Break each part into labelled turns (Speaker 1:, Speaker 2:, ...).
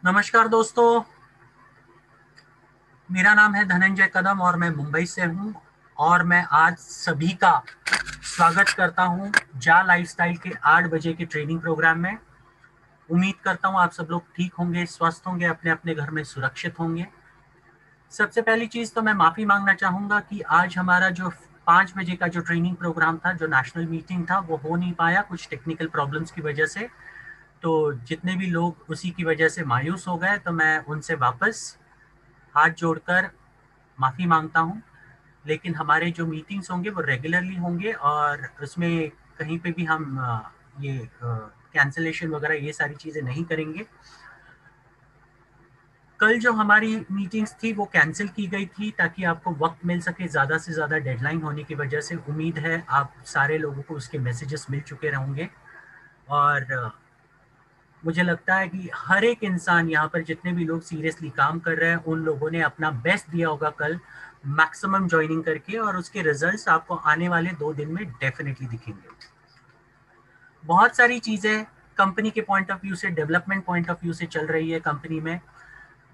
Speaker 1: नमस्कार दोस्तों। मेरा नाम है धनंजय कदम और मैं मुंबई से हूं। और मैं आज सभी का स्वागत करता हूं जा लाइफस्टाइल के 8 बजे के ट्रेनिंग प्रोग्राम में। उम्मीद करता हूं आप सब लोग ठीक होंगे, स्वस्थ होंगे, अपने अपने घर में सुरक्षित होंगे। सबसे पहली चीज तो मैं माफी मांगना चाहूंगा कि आज हमारा जो 5 बजे का जो ट्रेनिंग प्रोग्राम था, जो नेशनल मीटिंग था, वो हो नहीं पाया कुछ टेक्निकल प्रॉब्लम्स की वजह से। तो जितने भी लोग उसी की वजह से मायूस हो गए, तो मैं उनसे वापस हाथ जोड़कर माफ़ी मांगता हूँ। लेकिन हमारे जो मीटिंग्स होंगे वो रेगुलरली होंगे और उसमें कहीं पे भी हम ये कैंसलेशन वगैरह ये सारी चीज़ें नहीं करेंगे। कल जो हमारी मीटिंग्स थी वो कैंसिल की गई थी ताकि आपको वक्त मिल सके, ज़्यादा से ज़्यादा डेडलाइन होने की वजह से। उम्मीद है आप सारे लोगों को उसके मैसेजेस मिल चुके होंगे। और मुझे लगता है कि हर एक इंसान यहाँ पर, जितने भी लोग सीरियसली काम कर रहे हैं, उन लोगों ने अपना बेस्ट दिया होगा कल मैक्सिमम ज्वाइनिंग करके, और उसके रिजल्ट्स आपको आने वाले 2 दिन में डेफिनेटली दिखेंगे। बहुत सारी चीज़ें कंपनी के पॉइंट ऑफ व्यू से, डेवलपमेंट पॉइंट ऑफ व्यू से चल रही है कंपनी में,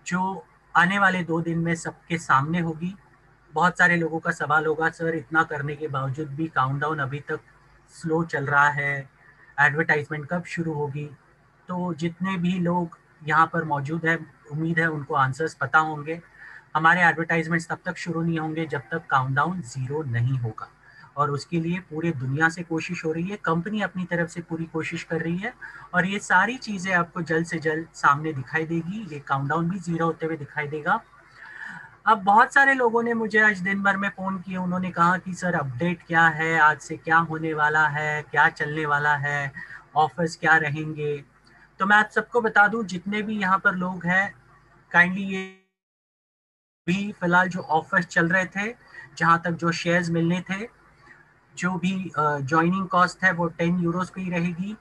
Speaker 1: जो आने वाले 2 दिन में सबके सामने होगी। बहुत सारे लोगों का सवाल होगा, सर इतना करने के बावजूद भी काउंटडाउन अभी तक स्लो चल रहा है, एडवर्टाइजमेंट कब शुरू होगी? तो जितने भी लोग यहाँ पर मौजूद हैं, उम्मीद है उनको आंसर्स पता होंगे। हमारे एडवर्टाइजमेंट्स तब तक शुरू नहीं होंगे जब तक काउंटडाउन ज़ीरो नहीं होगा। और उसके लिए पूरे दुनिया से कोशिश हो रही है, कंपनी अपनी तरफ से पूरी कोशिश कर रही है। और ये सारी चीज़ें आपको जल्द से जल्द सामने दिखाई देगी। ये काउंटडाउन भी ज़ीरो होते हुए दिखाई देगा। अब बहुत सारे लोगों ने मुझे आज दिन भर में फ़ोन किए, उन्होंने कहा कि सर अपडेट क्या है, आज से क्या होने वाला है, क्या चलने वाला है, ऑफर्स क्या रहेंगे। तो मैं आप सबको बता दूं, जितने भी यहाँ पर लोग हैं, काइंडली ये भी फिलहाल जो ऑफर्स चल रहे थे, जहाँ तक जो शेयर्स मिलने थे, जो भी ज्वाइनिंग कॉस्ट है वो 10 यूरोस पे ही रहेगी।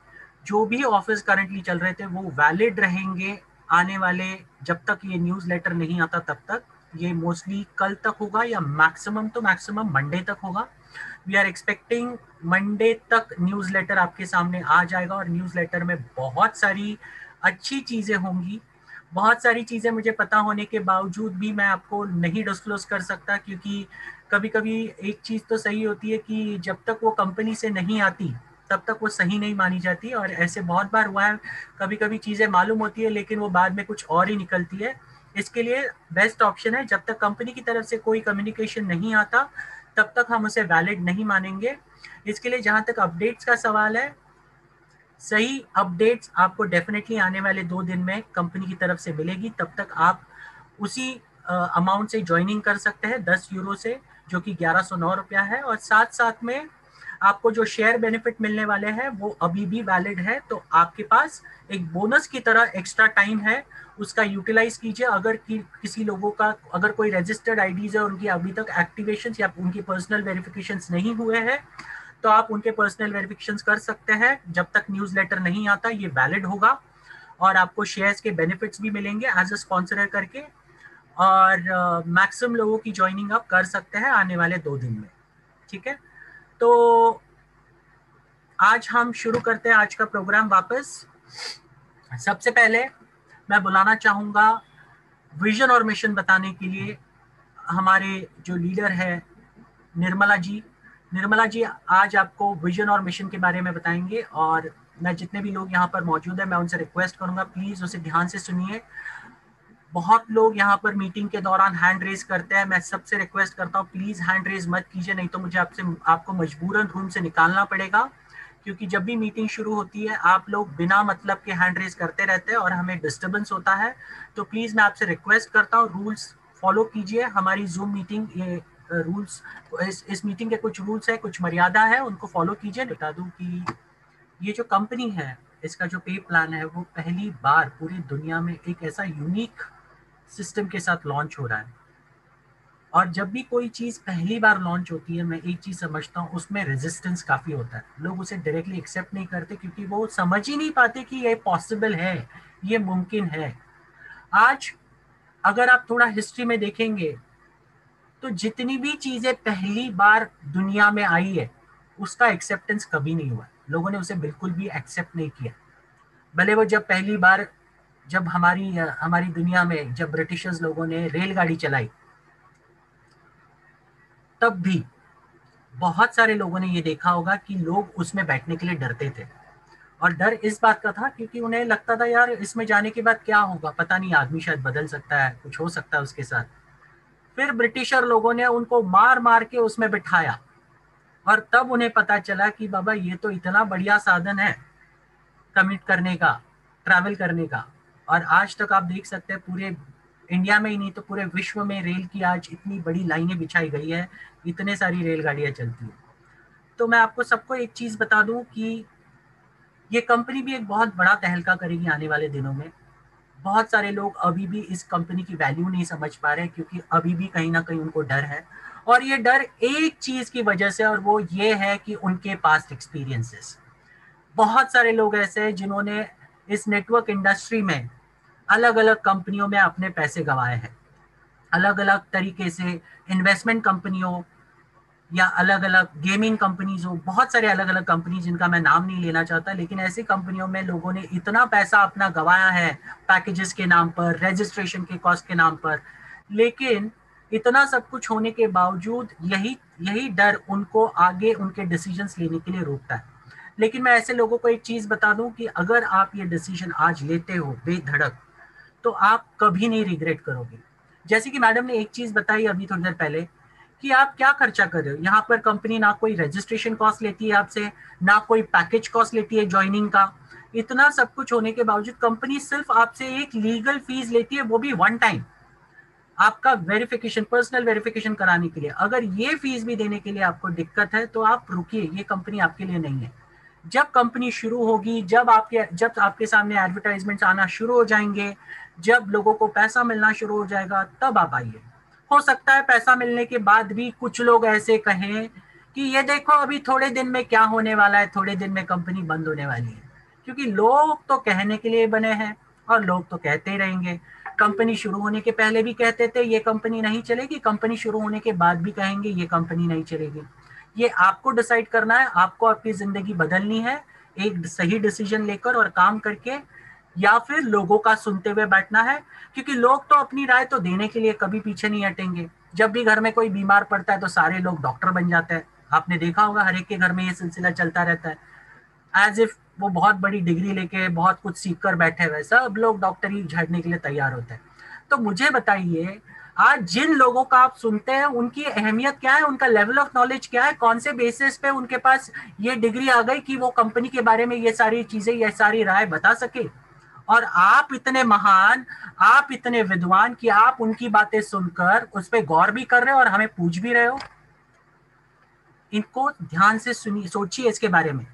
Speaker 1: जो भी ऑफर्स करंटली चल रहे थे वो वैलिड रहेंगे आने वाले, जब तक ये न्यूज़ लेटर नहीं आता तब तक। ये मोस्टली कल तक होगा या मैक्सिमम तो मैक्सिमम मंडे तक होगा। वी आर एक्सपेक्टिंग मंडे तक न्यूज़ लेटर आपके सामने आ जाएगा, और न्यूज़ लेटर में बहुत सारी अच्छी चीज़ें होंगी। बहुत सारी चीज़ें मुझे पता होने के बावजूद भी मैं आपको नहीं डिस्क्लोज कर सकता, क्योंकि कभी कभी एक चीज़ तो सही होती है कि जब तक वो कंपनी से नहीं आती तब तक वो सही नहीं मानी जाती, और ऐसे बहुत बार हुआ है। कभी कभी चीज़ें मालूम होती है लेकिन वो बाद में कुछ और ही निकलती है। इसके लिए बेस्ट ऑप्शन है, जब तक कंपनी की तरफ से कोई कम्युनिकेशन नहीं आता तब तक हम उसे वैलिड नहीं मानेंगे। इसके लिए जहाँ तक अपडेट्स का सवाल है, सही अपडेट्स आपको डेफिनेटली आने वाले 2 दिन में कंपनी की तरफ से मिलेगी। तब तक आप उसी अमाउंट से ज्वाइनिंग कर सकते हैं, 10 यूरो से, जो कि 1109 रुपया है। और साथ साथ में आपको जो शेयर बेनिफिट मिलने वाले हैं वो अभी भी वैलिड है। तो आपके पास एक बोनस की तरह एक्स्ट्रा टाइम है, उसका यूटिलाइज कीजिए। अगर किसी लोगों का, अगर कोई रजिस्टर्ड आईडीज है, उनकी अभी तक एक्टिवेशन या उनकी पर्सनल वेरिफिकेशन नहीं हुए हैं, तो आप उनके पर्सनल वेरिफिकेशन कर सकते हैं। जब तक न्यूज़ लेटर नहीं आता ये वैलिड होगा, और आपको शेयर्स के बेनिफिट्स भी मिलेंगे एज अ स्पॉन्सर करके। और मैक्सिमम लोगों की ज्वाइनिंग आप कर सकते हैं आने वाले 2 दिन में। ठीक है, तो आज हम शुरू करते हैं आज का प्रोग्राम वापस। सबसे पहले मैं बुलाना चाहूँगा विजन और मिशन बताने के लिए हमारे जो लीडर है, निर्मला जी। निर्मला जी आज आपको विजन और मिशन के बारे में बताएंगे। और मैं जितने भी लोग यहाँ पर मौजूद हैं, मैं उनसे रिक्वेस्ट करूंगा प्लीज उसे ध्यान से सुनिए। बहुत लोग यहाँ पर मीटिंग के दौरान हैंड रेज करते हैं, मैं सबसे रिक्वेस्ट करता हूँ प्लीज हैंड रेज मत कीजिए, नहीं तो मुझे आपको मजबूरन रूम से निकालना पड़ेगा। क्योंकि जब भी मीटिंग शुरू होती है आप लोग बिना मतलब के हैंड रेज करते रहते हैं और हमें डिस्टर्बेंस होता है। तो प्लीज मैं आपसे रिक्वेस्ट करता हूँ, रूल्स फॉलो कीजिए। हमारी जूम मीटिंग, ये रूल्स, इस मीटिंग के कुछ रूल्स है, कुछ मर्यादा है, उनको फॉलो कीजिए। बता दूं कि ये जो कंपनी है, इसका जो पे प्लान है वो पहली बार पूरी दुनिया में एक ऐसा यूनिक सिस्टम के साथ लॉन्च हो रहा है। और जब भी कोई चीज़ पहली बार लॉन्च होती है, मैं एक चीज़ समझता हूँ, उसमें रेजिस्टेंस काफ़ी होता है। लोग उसे डायरेक्टली एक्सेप्ट नहीं करते क्योंकि वो समझ ही नहीं पाते कि ये पॉसिबल है, ये मुमकिन है। आज अगर आप थोड़ा हिस्ट्री में देखेंगे तो जितनी भी चीज़ें पहली बार दुनिया में आई है उसका एक्सेप्टेंस कभी नहीं हुआ, लोगों ने उसे बिल्कुल भी एक्सेप्ट नहीं किया। भले वो जब पहली बार जब हमारी दुनिया में जब ब्रिटिशर्स लोगों ने रेलगाड़ी चलाई, तब भी बहुत सारे लोगों ने ये देखा होगा कि लोग उसमें बैठने के लिए डरते थे। और डर इस बात का था क्योंकि उन्हें लगता था यार इसमें जाने के बाद क्या होगा, पता नहीं, आदमी शायद बदल सकता है, कुछ हो सकता है उसके साथ। फिर ब्रिटिशर लोगों ने उनको मार मार के उसमें बिठाया, और तब उन्हें पता चला कि बाबा ये तो इतना बढ़िया साधन है कम्यूट करने का, ट्रैवल करने का। और आज तक आप देख सकते हैं पूरे इंडिया में ही नहीं तो पूरे विश्व में रेल की आज इतनी बड़ी लाइनें बिछाई गई है, इतने सारी रेलगाड़ियां चलती हैं। तो मैं आपको सबको एक चीज बता दूं कि ये कंपनी भी एक बहुत बड़ा तहलका करेगी आने वाले दिनों में। बहुत सारे लोग अभी भी इस कंपनी की वैल्यू नहीं समझ पा रहे क्योंकि अभी भी कहीं ना कहीं उनको डर है। और ये डर एक चीज की वजह से, और वो ये है कि उनके पास्ट एक्सपीरियंसेस। बहुत सारे लोग ऐसे हैं जिन्होंने इस नेटवर्क इंडस्ट्री में अलग अलग कंपनियों में अपने पैसे गंवाए हैं, अलग अलग तरीके से इन्वेस्टमेंट कंपनियों या अलग अलग गेमिंग कंपनीज हो, बहुत सारे अलग अलग कंपनी जिनका मैं नाम नहीं लेना चाहता, लेकिन ऐसी कंपनियों में लोगों ने इतना पैसा अपना गंवाया है पैकेजेस के नाम पर, रजिस्ट्रेशन के कॉस्ट के नाम पर। लेकिन इतना सब कुछ होने के बावजूद यही यही डर उनको आगे उनके डिसीजंस लेने के लिए रोकता है। लेकिन मैं ऐसे लोगों को एक चीज बता दूं कि अगर आप ये डिसीजन आज लेते हो बेधड़क, तो आप कभी नहीं रिग्रेट करोगे। जैसे कि मैडम ने एक चीज बताई अभी थोड़ी देर पहले कि आप क्या खर्चा कर रहे हो यहाँ पर, कंपनी ना कोई रजिस्ट्रेशन कॉस्ट लेती है आपसे, ना कोई पैकेज कॉस्ट लेती है ज्वाइनिंग का। इतना सब कुछ होने के बावजूद कंपनी सिर्फ आपसे एक लीगल फीस लेती है, वो भी वन टाइम, आपका वेरिफिकेशन, पर्सनल वेरिफिकेशन कराने के लिए। अगर ये फीस भी देने के लिए आपको दिक्कत है तो आप रुकिए, ये कंपनी आपके लिए नहीं है। जब कंपनी शुरू होगी, जब आपके सामने एडवर्टाइजमेंट्स आना शुरू हो जाएंगे, जब लोगों को पैसा मिलना शुरू हो जाएगा, तब आप आइए। हो सकता है पैसा मिलने के बाद भी कुछ लोग ऐसे कहें कि ये देखो अभी थोड़े दिन में क्या होने वाला है, थोड़े दिन में कंपनी बंद होने वाली है। क्योंकि लोग तो कहने के लिए बने हैं और लोग तो कहते ही रहेंगे। कंपनी शुरू होने के पहले भी कहते थे ये कंपनी नहीं चलेगी, कंपनी शुरू होने के बाद भी कहेंगे ये कंपनी नहीं चलेगी। ये आपको डिसाइड करना है, आपको आपकी जिंदगी बदलनी है एक सही डिसीजन लेकर और काम करके, या फिर लोगों का सुनते हुए बैठना है। क्योंकि लोग तो अपनी राय तो देने के लिए कभी पीछे नहीं हटेंगे। जब भी घर में कोई बीमार पड़ता है तो सारे लोग डॉक्टर बन जाते हैं, आपने देखा होगा हर एक के घर में ये सिलसिला चलता रहता है। एज इफ वो बहुत बड़ी डिग्री लेके बहुत कुछ सीख कर बैठे हुए, सब लोग डॉक्टरी झाड़ने के लिए तैयार होते हैं। तो मुझे बताइए, आज जिन लोगों का आप सुनते हैं उनकी अहमियत क्या है, उनका लेवल ऑफ नॉलेज क्या है, कौन से बेसिस पे उनके पास ये डिग्री आ गई कि वो कंपनी के बारे में ये सारी चीजें, ये सारी राय बता सके। और आप इतने महान, आप इतने विद्वान कि आप उनकी बातें सुनकर उस पर गौर भी कर रहे हो और हमें पूछ भी रहे हो। इनको ध्यान से सुनिए, सोचिए इसके बारे में।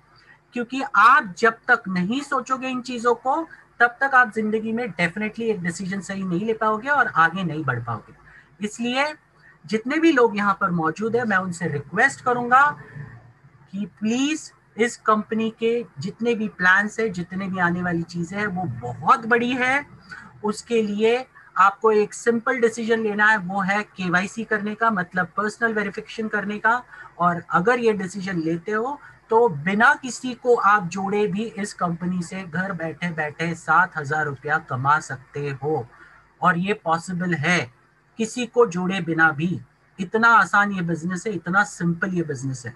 Speaker 1: क्योंकि आप जब तक नहीं सोचोगे इन चीजों को, तब तक आप जिंदगी में डेफिनेटली एक डिसीजन सही नहीं ले पाओगे और आगे नहीं बढ़ पाओगे। इसलिए जितने भी लोग यहाँ पर मौजूद है, मैं उनसे रिक्वेस्ट करूंगा कि प्लीज इस कंपनी के जितने भी प्लान्स है, जितने भी आने वाली चीजें हैं, वो बहुत बड़ी है। उसके लिए आपको एक सिंपल डिसीजन लेना है, वो है केवाईसी करने का, मतलब पर्सनल वेरिफिकेशन करने का। और अगर ये डिसीजन लेते हो तो बिना किसी को आप जोड़े भी इस कंपनी से घर बैठे बैठे 7,000 रुपया कमा सकते हो। और ये पॉसिबल है, किसी को जोड़े बिना भी। इतना आसान ये बिजनेस है, इतना सिंपल ये बिजनेस है,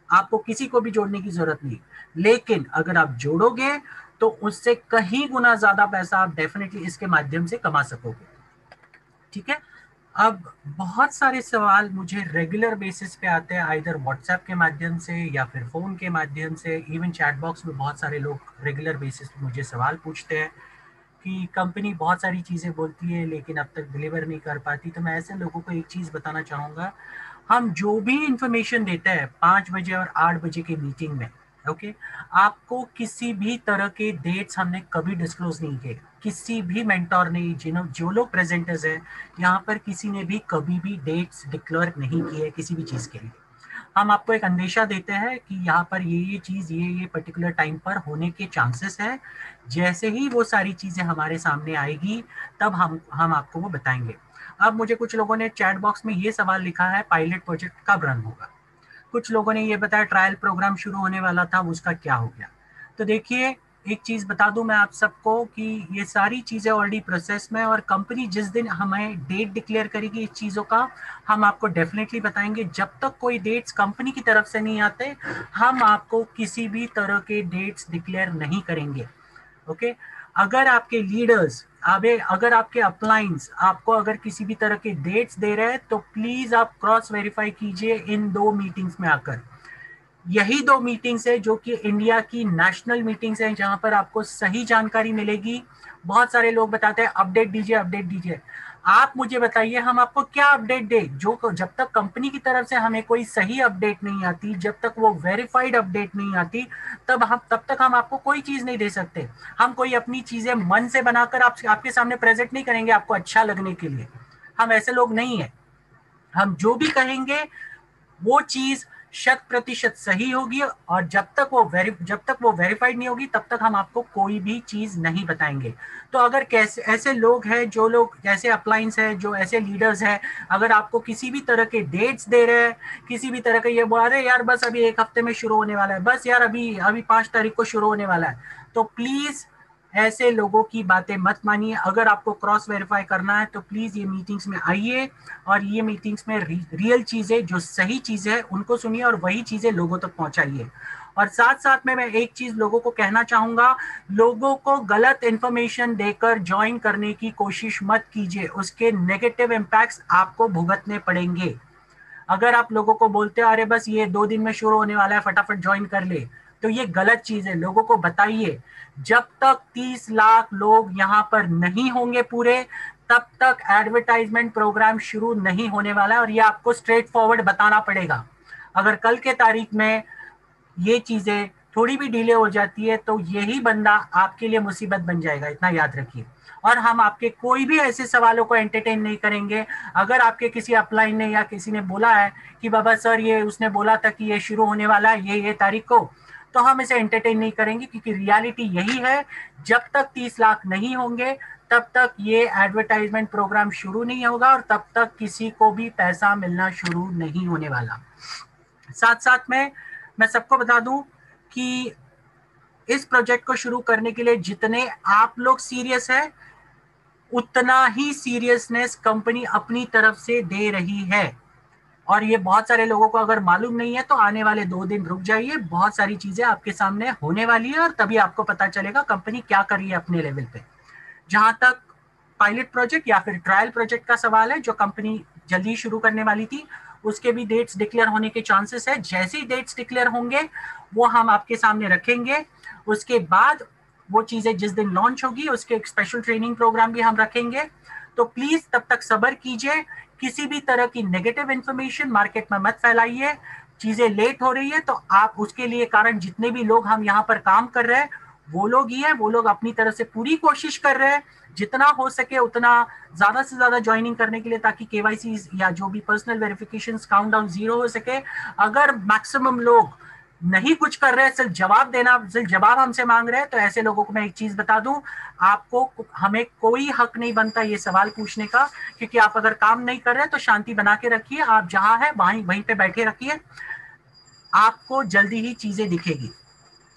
Speaker 1: आपको किसी को भी जोड़ने की जरूरत नहीं। लेकिन अगर आप जोड़ोगे तो उससे कहीं गुना ज्यादा पैसा आप डेफिनेटली इसके माध्यम से कमा सकोगे। ठीक है। अब बहुत सारे सवाल मुझे रेगुलर बेसिस पे आते हैं, आइदर व्हाट्सएप के माध्यम से या फिर फोन के माध्यम से। इवन चैट बॉक्स में बहुत सारे लोग रेगुलर बेसिस पे मुझे सवाल पूछते हैं कि कंपनी बहुत सारी चीज़ें बोलती है लेकिन अब तक डिलीवर नहीं कर पाती। तो मैं ऐसे लोगों को एक चीज़ बताना चाहूँगा, हम जो भी इंफॉर्मेशन देते हैं 5 बजे और 8 बजे की मीटिंग में, ओके, आपको किसी भी तरह के डेट्स हमने कभी डिस्क्लोज नहीं किए। किसी भी मेंटोर ने, जो लोग प्रेजेंटर्स हैं यहाँ पर, किसी ने भी कभी भी डेट्स डिक्लेयर नहीं किए किसी भी चीज़ के लिए। हम आपको एक अंदेशा देते हैं कि यहाँ पर ये चीज़ ये पर्टिकुलर टाइम पर होने के चांसेस है। जैसे ही वो सारी चीज़ें हमारे सामने आएगी तब हम आपको वो बताएंगे। अब मुझे कुछ लोगों ने चैट बॉक्स में ये सवाल लिखा है, पायलट प्रोजेक्ट कब रन होगा। कुछ लोगों ने ये बताया ट्रायल प्रोग्राम शुरू होने वाला था, उसका क्या हो गया। तो देखिए, एक चीज बता दूं मैं आप सबको कि ये सारी चीजें ऑलरेडी प्रोसेस में, और कंपनी जिस दिन हमें डेट डिक्लेयर करेगी इस चीजों का, हम आपको डेफिनेटली बताएंगे। जब तक कोई डेट्स कंपनी की तरफ से नहीं आते, हम आपको किसी भी तरह के डेट्स डिक्लेयर नहीं करेंगे। ओके। अगर आपके लीडर्स, अगर आपके अपलाइंस आपको अगर किसी भी तरह के डेट्स दे रहे हैं, तो प्लीज आप क्रॉस वेरीफाई कीजिए इन 2 मीटिंग्स में आकर। यही 2 मीटिंग्स है जो कि इंडिया की नेशनल मीटिंग्स हैं, जहां पर आपको सही जानकारी मिलेगी। बहुत सारे लोग बताते हैं अपडेट दीजिए, अपडेट दीजिए। आप मुझे बताइए हम आपको क्या अपडेट दे, जो जब तक कंपनी की तरफ से हमें कोई सही अपडेट नहीं आती, जब तक वो वेरीफाइड अपडेट नहीं आती, तब तक हम आपको कोई चीज नहीं दे सकते। हम कोई अपनी चीजें मन से बनाकर आपके सामने प्रेजेंट नहीं करेंगे आपको अच्छा लगने के लिए। हम ऐसे लोग नहीं है। हम जो भी कहेंगे वो चीज 100% सही होगी, और जब तक वो वेरीफाइड नहीं होगी, तब तक हम आपको कोई भी चीज नहीं बताएंगे। तो अगर कैसे ऐसे लोग हैं, जो लोग ऐसे अप्लायंस हैं, जो ऐसे लीडर्स हैं, अगर आपको किसी भी तरह के डेट्स दे रहे हैं, किसी भी तरह के ये बोल रहे यार बस अभी 1 हफ्ते में शुरू होने वाला है, बस यार अभी अभी 5 तारीख को शुरू होने वाला है, तो प्लीज ऐसे लोगों की बातें मत मानिए। अगर आपको क्रॉस वेरीफाई करना है तो प्लीज ये मीटिंग्स में आइए, और ये मीटिंग्स में रियल चीजें, जो सही चीजें हैं उनको सुनिए, और वही चीजें लोगों तक पहुंचाइए। और साथ साथ में मैं एक चीज लोगों को कहना चाहूंगा, लोगों को गलत इंफॉर्मेशन देकर ज्वाइन करने की कोशिश मत कीजिए, उसके नेगेटिव इम्पैक्ट्स आपको भुगतने पड़ेंगे। अगर आप लोगों को बोलते हो अरे बस ये 2 दिन में शुरू होने वाला है, फटाफट ज्वाइन कर ले, तो ये गलत चीज है। लोगों को बताइए, जब तक 30 लाख लोग यहाँ पर नहीं होंगे पूरे, तब तक एडवर्टाइजमेंट प्रोग्राम शुरू नहीं होने वाला है, और ये आपको स्ट्रेट फॉरवर्ड बताना पड़ेगा। अगर कल के तारीख में ये चीजें थोड़ी भी डिले हो जाती है, तो यही बंदा आपके लिए मुसीबत बन जाएगा, इतना याद रखिए। और हम आपके कोई भी ऐसे सवालों को एंटरटेन नहीं करेंगे। अगर आपके किसी अपलाइन ने या किसी ने बोला है कि बाबा सर ये उसने बोला था कि ये शुरू होने वाला है ये तारीख को, तो हम इसे एंटरटेन नहीं करेंगे, क्योंकि रियलिटी यही है, जब तक 30 लाख नहीं होंगे तब तक ये एडवर्टाइजमेंट प्रोग्राम शुरू नहीं होगा, और तब तक किसी को भी पैसा मिलना शुरू नहीं होने वाला। साथ साथ में मैं सबको बता दूं कि इस प्रोजेक्ट को शुरू करने के लिए जितने आप लोग सीरियस है, उतना ही सीरियसनेस कंपनी अपनी तरफ से दे रही है। और ये बहुत सारे लोगों को अगर मालूम नहीं है, तो आने वाले 2 दिन रुक जाइए, बहुत सारी चीजें आपके सामने होने वाली है, और तभी आपको पता चलेगा कंपनी क्या कर रही है अपने लेवल पे। जहां तक पायलट प्रोजेक्ट या फिर ट्रायल प्रोजेक्ट का सवाल है, जो कंपनी जल्दी शुरू करने वाली थी, उसके भी डेट्स डिक्लेयर होने के चांसेस है। जैसे ही डेट्स डिक्लेयर होंगे वो हम आपके सामने रखेंगे। उसके बाद वो चीजें जिस दिन लॉन्च होगी, उसके एक स्पेशल ट्रेनिंग प्रोग्राम भी हम रखेंगे। तो प्लीज तब तक सब्र कीजिए, किसी भी तरह की नेगेटिव इंफॉर्मेशन मार्केट में मत फैलाइए। चीजें लेट हो रही है तो आप उसके लिए कारण, जितने भी लोग हम यहाँ पर काम कर रहे हैं वो लोग ही है, वो लोग अपनी तरफ से पूरी कोशिश कर रहे हैं जितना हो सके उतना ज्यादा से ज्यादा ज्वाइनिंग करने के लिए, ताकि केवाईसी या जो भी पर्सनल वेरिफिकेशन काउंटडाउन 0 हो सके। अगर मैक्सिमम लोग नहीं कुछ कर रहे, सिर्फ जवाब हमसे मांग रहे हैं, तो ऐसे लोगों को मैं एक चीज बता दूं, आपको हमें कोई हक नहीं बनता ये सवाल पूछने का, क्योंकि आप अगर काम नहीं कर रहे तो शांति बना के रखिए, आप जहां है वहीं पे बैठे रखिए, आपको जल्दी ही चीजें दिखेगी।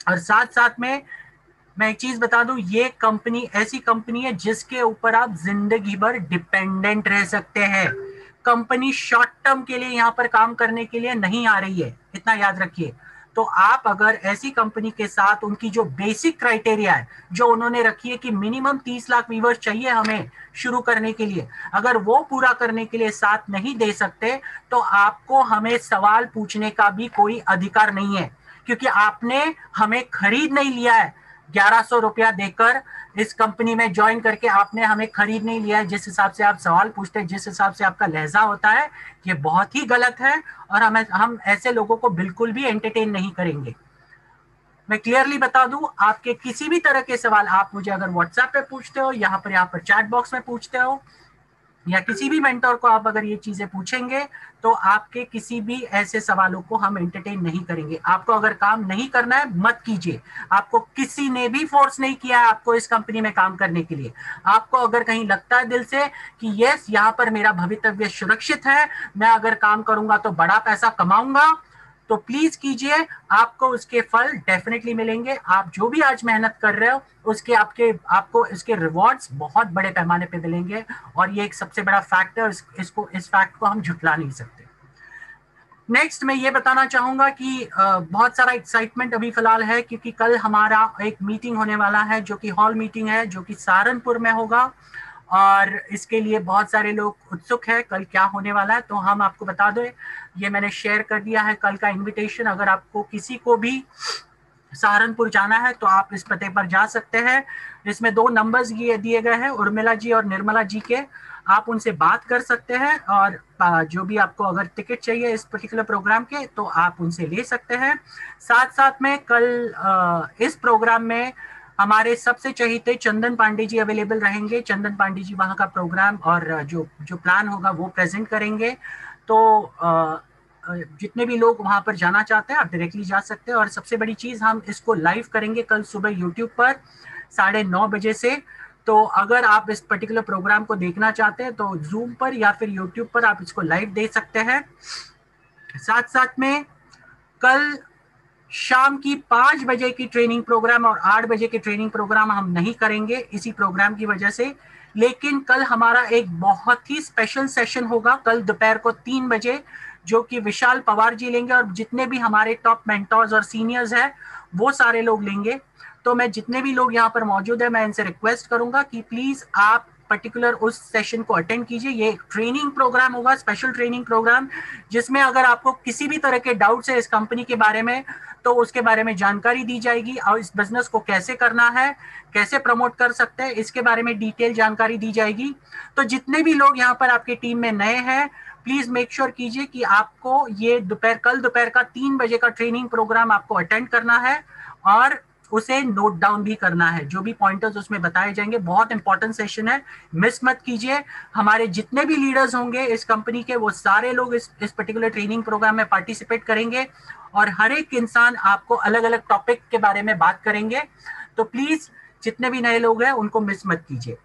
Speaker 1: और साथ साथ में मैं एक चीज बता दूं, ये कंपनी ऐसी कंपनी है जिसके ऊपर आप जिंदगी भर डिपेंडेंट रह सकते हैं। कंपनी शॉर्ट टर्म के लिए यहाँ पर काम करने के लिए नहीं आ रही है, इतना याद रखिए। तो आप अगर ऐसी कंपनी के साथ, उनकी जो बेसिक क्राइटेरिया है जो उन्होंने रखी है कि मिनिमम 30 लाख व्यूवर्स चाहिए हमें शुरू करने के लिए, अगर वो पूरा करने के लिए साथ नहीं दे सकते, तो आपको हमें सवाल पूछने का भी कोई अधिकार नहीं है, क्योंकि आपने हमें खरीद नहीं लिया है। 1100 रुपया देकर इस कंपनी में ज्वाइन करके आपने हमें खरीद नहीं लिया है। जिस हिसाब से आप सवाल पूछते हैं, जिस हिसाब से आपका लहजा होता है, ये बहुत ही गलत है, और हम ऐसे लोगों को बिल्कुल भी एंटरटेन नहीं करेंगे। मैं क्लियरली बता दूं, आपके किसी भी तरह के सवाल आप मुझे अगर व्हाट्सएप पे पूछते हो, यहाँ पर चैट बॉक्स में पूछते हो, या किसी भी मेंटर को आप अगर ये चीजें पूछेंगे, तो आपके किसी भी ऐसे सवालों को हम एंटरटेन नहीं करेंगे। आपको अगर काम नहीं करना है मत कीजिए। आपको किसी ने भी फोर्स नहीं किया है आपको इस कंपनी में काम करने के लिए। आपको अगर कहीं लगता है दिल से कि यस यहाँ पर मेरा भवितव्य सुरक्षित है, मैं अगर काम करूंगा तो बड़ा पैसा कमाऊंगा, तो प्लीज कीजिए, आपको उसके फल डेफिनेटली मिलेंगे। आप जो भी आज मेहनत कर रहे हो उसके आपको इसके रिवॉर्ड्स बहुत बड़े पैमाने पे मिलेंगे, और ये एक सबसे बड़ा फैक्ट है, इस फैक्ट को हम झुठला नहीं सकते। नेक्स्ट मैं ये बताना चाहूंगा कि बहुत सारा एक्साइटमेंट अभी फिलहाल है, क्योंकि कल हमारा एक मीटिंग होने वाला है जो कि हॉल मीटिंग है, जो कि सहारनपुर में होगा, और इसके लिए बहुत सारे लोग उत्सुक है कल क्या होने वाला है। तो हम आपको बता दें, ये मैंने शेयर कर दिया है कल का इनविटेशन। अगर आपको किसी को भी सहारनपुर जाना है तो आप इस पते पर जा सकते हैं। इसमें 2 नंबर्स दिए गए हैं, उर्मिला जी और निर्मला जी के। आप उनसे बात कर सकते हैं, और जो भी आपको अगर टिकट चाहिए इस पर्टिकुलर प्रोग्राम के तो आप उनसे ले सकते हैं। साथ साथ में कल इस प्रोग्राम में हमारे सबसे चहेते चंदन पांडे जी अवेलेबल रहेंगे। चंदन पांडे जी वहाँ का प्रोग्राम और जो जो प्लान होगा वो प्रेजेंट करेंगे। तो जितने भी लोग वहां पर जाना चाहते हैं आप डायरेक्टली जा सकते हैं। और सबसे बड़ी चीज, हम इसको लाइव करेंगे कल सुबह यूट्यूब पर 9:30 बजे से। तो अगर आप इस पर्टिकुलर प्रोग्राम को देखना चाहते हैं तो जूम पर या फिर यूट्यूब पर आप इसको लाइव देख सकते हैं। साथ साथ में कल शाम की 5 बजे की ट्रेनिंग प्रोग्राम और 8 बजे के ट्रेनिंग प्रोग्राम हम नहीं करेंगे इसी प्रोग्राम की वजह से। लेकिन कल हमारा एक बहुत ही स्पेशल सेशन होगा कल दोपहर को 3 बजे, जो कि विशाल पवार जी लेंगे, और जितने भी हमारे टॉप मेंटर्स और सीनियर्स हैं वो सारे लोग लेंगे। तो मैं जितने भी लोग यहाँ पर मौजूद है मैं इनसे रिक्वेस्ट करूंगा कि प्लीज आप पर्टिकुलर उस सेशन को अटेंड कीजिए। ये एक ट्रेनिंग प्रोग्राम होगा, स्पेशल ट्रेनिंग प्रोग्राम, जिसमें अगर आपको किसी भी तरह के डाउट्स है इस कंपनी के बारे में तो उसके बारे में जानकारी दी जाएगी, और इस बिजनेस को कैसे करना है, कैसे प्रमोट कर सकते हैं, इसके बारे में डिटेल जानकारी दी जाएगी। तो जितने भी लोग यहाँ पर आपकी टीम में नए हैं प्लीज मेक श्योर कीजिए कि आपको ये कल दोपहर का 3 बजे का ट्रेनिंग प्रोग्राम आपको अटेंड करना है, और उसे नोट डाउन भी करना है। जो भी पॉइंटर्स उसमें बताए जाएंगे, बहुत इंपॉर्टेंट सेशन है, मिस मत कीजिए। हमारे जितने भी लीडर्स होंगे इस कंपनी के वो सारे लोग इस पर्टिकुलर ट्रेनिंग प्रोग्राम में पार्टिसिपेट करेंगे, और हर एक इंसान आपको अलग अलग टॉपिक के बारे में बात करेंगे। तो प्लीज जितने भी नए लोग हैं उनको मिस मत कीजिए।